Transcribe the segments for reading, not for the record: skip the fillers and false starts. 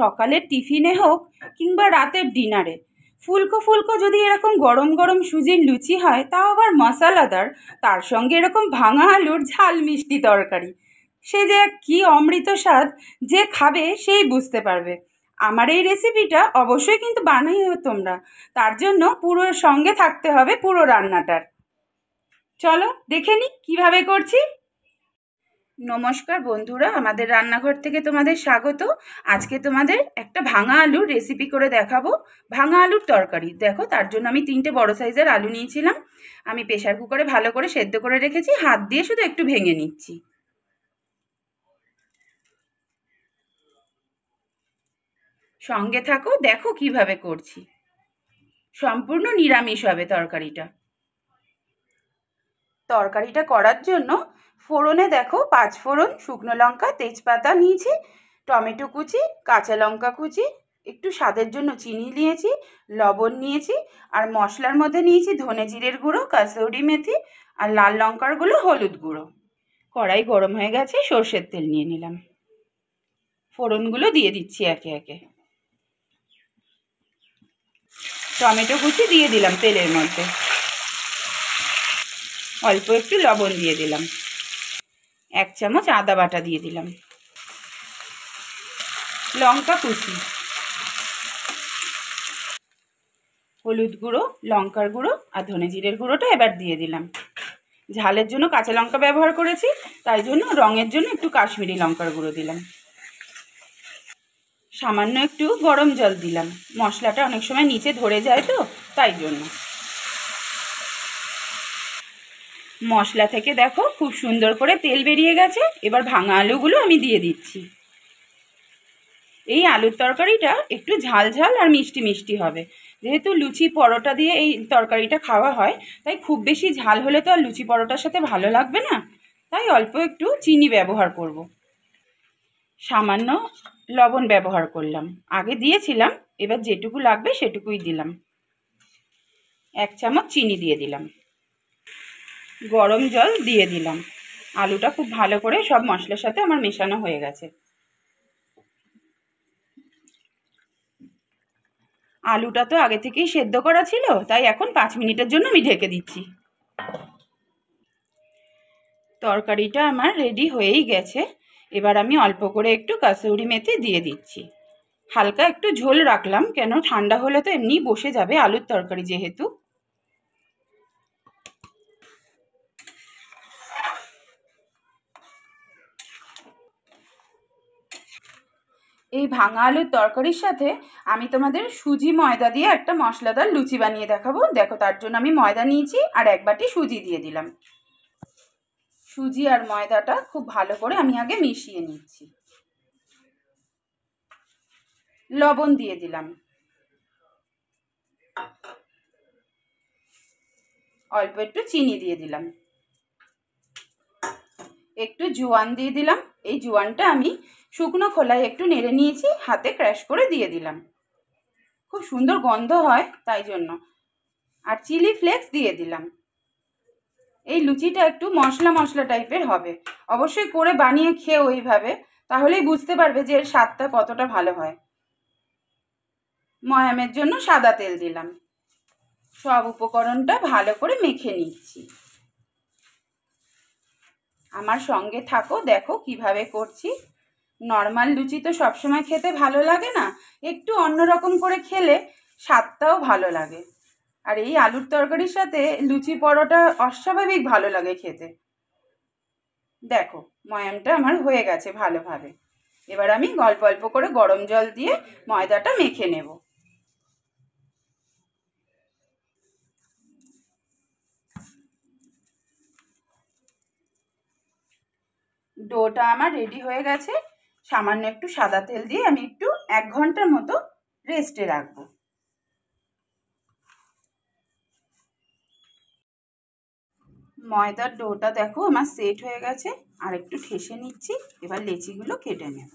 সকালের টিফিনে হোক কিংবা রাতের ডিনারে ফুলকো ফুলকো যদি এরকম গরম গরম সুজির লুচি হয়, তাও আবার মশলাদার, তার সঙ্গে এরকম ভাঙা আলুর ঝাল মিষ্টি তরকারি, সে যে কি অমৃত স্বাদ, যে খাবে সেই বুঝতে পারবে। আমার এই রেসিপিটা অবশ্যই কিন্তু বানাইও তোমরা, তার জন্য পুরো সঙ্গে থাকতে হবে পুরো রান্নাটার। চলো দেখে নিই কীভাবে করছি। নমস্কার বন্ধুরা, আমাদের রান্নাঘর থেকে তোমাদের স্বাগত। আজকে তোমাদের একটা ভাঙা আলুর রেসিপি করে দেখাবো, ভাঙা আলুর তরকারি। দেখো, তার জন্য আমি 3টে বড় সাইজের আলু নিয়েছিলাম। আমি প্রেসার কুকারে ভালো করে সেদ্ধ করে রেখেছি, হাত দিয়ে শুধু একটু ভেঙে নিচ্ছি। সঙ্গে থাকো, দেখো কিভাবে করছি। সম্পূর্ণ নিরামিষ হবে তরকারিটা। তরকারিটা করার জন্য ফোড়নে দেখো 5 ফোড়ন, শুকনো লঙ্কা, তেজপাতা নিয়েছি, টমেটো কুচি, কাঁচা লঙ্কা কুচি, একটু স্বাদের জন্য চিনি নিয়েছি, লবণ নিয়েছি, আর মশলার মধ্যে নিয়েছি ধনে জিরের গুঁড়ো, কাসৌরি মেথি, আর লাল লঙ্কার গুঁড়ো, হলুদ গুঁড়ো। কড়াই গরম হয়ে গেছে, সর্ষের তেল নিয়ে নিলাম। ফোড়নগুলো দিয়ে দিচ্ছি একে একে। টমেটো কুচি দিয়ে দিলাম তেলের মধ্যে, অল্প একটু লবণ দিয়ে দিলাম, 1 চামচ আদা বাটা দিয়ে দিলাম, লঙ্কা কুচি, হলুদ গুঁড়ো, লঙ্কার গুঁড়ো আর ধনে জিরের গুঁড়োটা এবার দিয়ে দিলাম। ঝালের জন্য কাঁচা লঙ্কা ব্যবহার করেছি, তাই জন্য রঙের জন্য একটু কাশ্মীরি লঙ্কার গুঁড়ো দিলাম। সামান্য একটু গরম জল দিলাম, মশলাটা অনেক সময় নিচে ধরে যায় তো, তাই জন্য। মশলা থেকে দেখো খুব সুন্দর করে তেল বেরিয়ে গেছে। এবার ভাঙা আলুগুলো আমি দিয়ে দিচ্ছি। এই আলুর তরকারিটা একটু ঝাল ঝাল আর মিষ্টি মিষ্টি হবে, যেহেতু লুচি পরোটা দিয়ে এই তরকারিটা খাওয়া হয়, তাই খুব বেশি ঝাল হলে তো আর লুচি পরোটার সাথে ভালো লাগবে না, তাই অল্প একটু চিনি ব্যবহার করব। সামান্য লবণ ব্যবহার করলাম, আগে দিয়েছিলাম, এবার যেটুকু লাগবে সেটুকুই দিলাম। 1 চামচ চিনি দিয়ে দিলাম, গরম জল দিয়ে দিলাম। আলুটা খুব ভালো করে সব মশলার সাথে আমার মেশানো হয়ে গেছে। আলুটা তো আগে থেকেই সেদ্ধ করা ছিল, তাই এখন 5 মিনিটের জন্য আমি ঢেকে দিচ্ছি। তরকারিটা আমার রেডি হয়েই গেছে। এবার আমি অল্প করে একটু কাসৌরি মেথি দিয়ে দিচ্ছি। হালকা একটু ঝোল রাখলাম, কেন ঠান্ডা হলে তো এমনি বসে যাবে, আলুর তরকারি যেহেতু। এই ভাঙা আলুর তরকারির সাথে আমি তোমাদের সুজি ময়দা দিয়ে একটা মশলাদার লুচি বানিয়ে দেখাবো। দেখো, তার জন্য আমি ময়দা নিয়েছি আর 1 বাটি সুজি দিয়ে দিলাম। সুজি আর ময়দাটা খুব ভালো করে আমি আগে মিশিয়ে নিচ্ছি। লবণ দিয়ে দিলাম, অল্প একটু চিনি দিয়ে দিলাম, একটু জোয়ান দিয়ে দিলাম। এই জোয়ানটা আমি শুকনো খোলায় একটু নেড়ে নিয়েছি, হাতে ক্র্যাশ করে দিয়ে দিলাম, খুব সুন্দর গন্ধ হয় তাই জন্য। আর চিলি ফ্লেক্স দিয়ে দিলাম। এই লুচিটা একটু মশলা মশলা টাইপের হবে, অবশ্যই করে বানিয়ে খেও এইভাবে, তাহলেই বুঝতে পারবে যে এর স্বাদটা কতটা ভালো হয়। ময়ামের জন্য সাদা তেল দিলাম। সব উপকরণটা ভালো করে মেখে নিচ্ছি। আমার সঙ্গে থাকো, দেখো কিভাবে করছি। নর্মাল লুচি তো সবসময় খেতে ভালো লাগে না, একটু অন্যরকম করে খেলে স্বাদটাও ভালো লাগে। আর এই আলুর তরকারির সাথে লুচি পরোটা অস্বাভাবিক ভালো লাগে খেতে। দেখো, ময়ামটা আমার হয়ে গেছে ভালোভাবে। এবার আমি অল্প অল্প করে গরম জল দিয়ে ময়দাটা মেখে নেব। ডোটা আমার রেডি হয়ে গেছে। সামান্য একটু সাদা তেল দিয়ে আমি একটু 1 ঘন্টার মতো রেস্টে রাখবো। ময়দার ডোটা দেখো আমার সেট হয়ে গেছে, আর একটু ঠেসে নিচ্ছি। এবার লেচিগুলো কেটে নেব।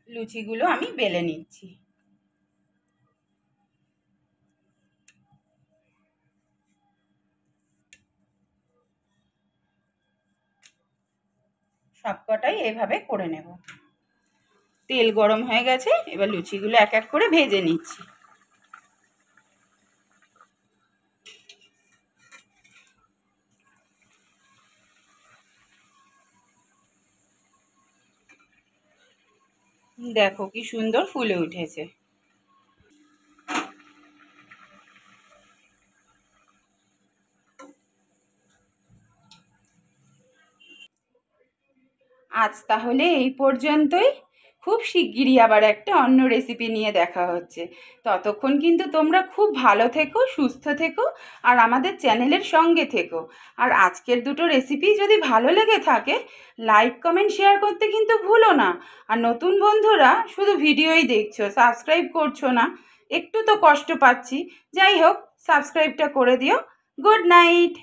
লুচিগুলো আমি বেলে নিচ্ছি। সবকটাই এভাবে করে নেব। তেল গরম হয়ে গেছে, এবার লুচিগুলো এক এক করে ভেজে নিচ্ছি। দেখো কি সুন্দর ফুলে উঠেছে। আজ তাহলে এই পর্যন্তই। খুব শিগগিরই আবার একটা অন্য রেসিপি নিয়ে দেখা হচ্ছে। ততক্ষণ কিন্তু তোমরা খুব ভালো থেকো, সুস্থ থেকো, আর আমাদের চ্যানেলের সঙ্গে থেকো। আর আজকের দুটো রেসিপি যদি ভালো লেগে থাকে, লাইক কমেন্ট শেয়ার করতে কিন্তু ভুলো না। আর নতুন বন্ধুরা শুধু ভিডিওই দেখছো, সাবস্ক্রাইব করছো না, একটু তো কষ্ট পাচ্ছি। যাই হোক, সাবস্ক্রাইবটা করে দিও। Good night.